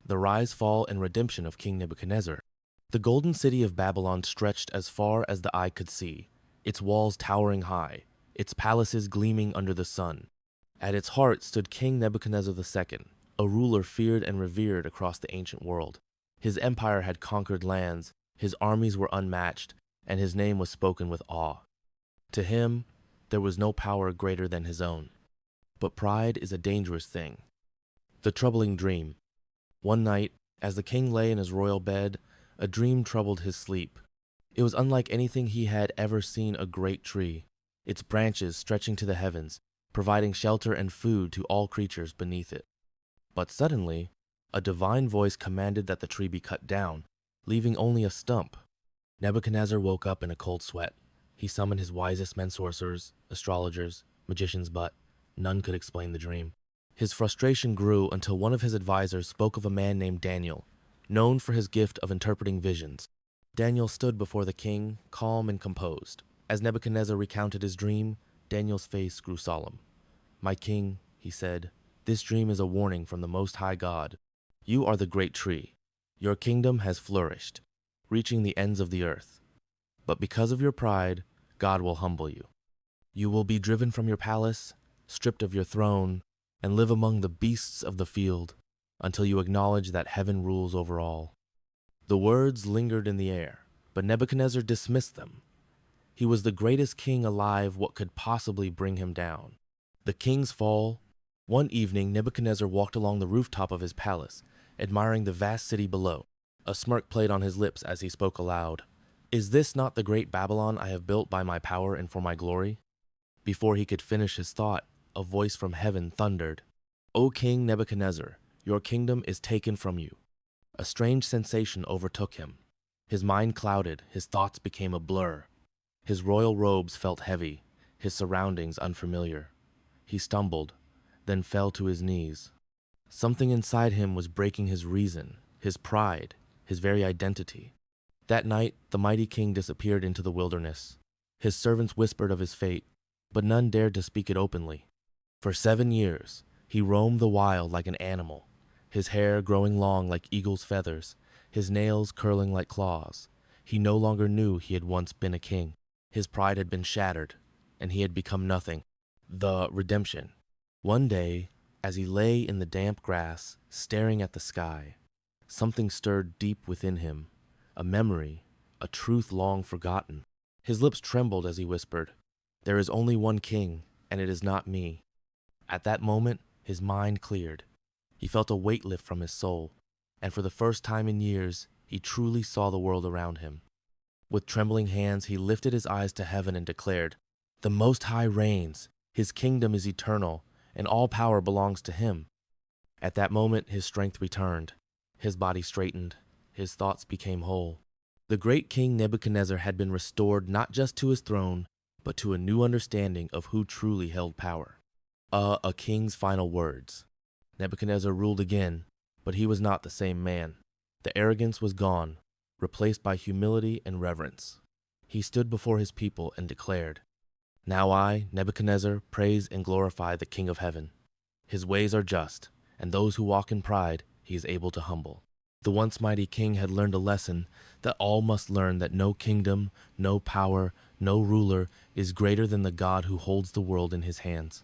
The rise, fall, and redemption of King Nebuchadnezzar. The golden city of Babylon stretched as far as the eye could see, its walls towering high, its palaces gleaming under the sun. At its heart stood King Nebuchadnezzar II, a ruler feared and revered across the ancient world. His empire had conquered lands, his armies were unmatched, and his name was spoken with awe. To him, there was no power greater than his own. But pride is a dangerous thing. The troubling dream. One night, as the king lay in his royal bed, a dream troubled his sleep. It was unlike anything he had ever seen. A great tree, its branches stretching to the heavens, providing shelter and food to all creatures beneath it. But suddenly, a divine voice commanded that the tree be cut down, leaving only a stump. Nebuchadnezzar woke up in a cold sweat. He summoned his wisest men, sorcerers, astrologers, magicians, but none could explain the dream. His frustration grew until one of his advisors spoke of a man named Daniel, known for his gift of interpreting visions. Daniel stood before the king, calm and composed. As Nebuchadnezzar recounted his dream, Daniel's face grew solemn. "My king," he said, "this dream is a warning from the Most High God. You are the great tree. Your kingdom has flourished, reaching the ends of the earth. But because of your pride, God will humble you. You will be driven from your palace, stripped of your throne, and live among the beasts of the field until you acknowledge that heaven rules over all." The words lingered in the air, but Nebuchadnezzar dismissed them. He was the greatest king alive. What could possibly bring him down? The king's fall. One evening, Nebuchadnezzar walked along the rooftop of his palace, admiring the vast city below. A smirk played on his lips as he spoke aloud. "Is this not the great Babylon I have built by my power and for my glory?" Before he could finish his thought, a voice from heaven thundered, "O King Nebuchadnezzar, your kingdom is taken from you." A strange sensation overtook him. His mind clouded, his thoughts became a blur. His royal robes felt heavy, his surroundings unfamiliar. He stumbled, then fell to his knees. Something inside him was breaking his reason, his pride, his very identity. That night, the mighty king disappeared into the wilderness. His servants whispered of his fate, but none dared to speak it openly. For 7 years, he roamed the wild like an animal, his hair growing long like eagle's feathers, his nails curling like claws. He no longer knew he had once been a king. His pride had been shattered, and he had become nothing. The redemption. One day, as he lay in the damp grass, staring at the sky, something stirred deep within him, a memory, a truth long forgotten. His lips trembled as he whispered, "There is only one king, and it is not me." At that moment, his mind cleared. He felt a weight lift from his soul, and for the first time in years, he truly saw the world around him. With trembling hands, he lifted his eyes to heaven and declared, "The Most High reigns. His kingdom is eternal, and all power belongs to him." At that moment, his strength returned. His body straightened. His thoughts became whole. The great King Nebuchadnezzar had been restored not just to his throne, but to a new understanding of who truly held power. A king's final words. Nebuchadnezzar ruled again, but he was not the same man. The arrogance was gone, replaced by humility and reverence. He stood before his people and declared, "Now I, Nebuchadnezzar, praise and glorify the King of heaven. His ways are just, and those who walk in pride he is able to humble." The once mighty king had learned a lesson that all must learn, that no kingdom, no power, no ruler is greater than the God who holds the world in his hands.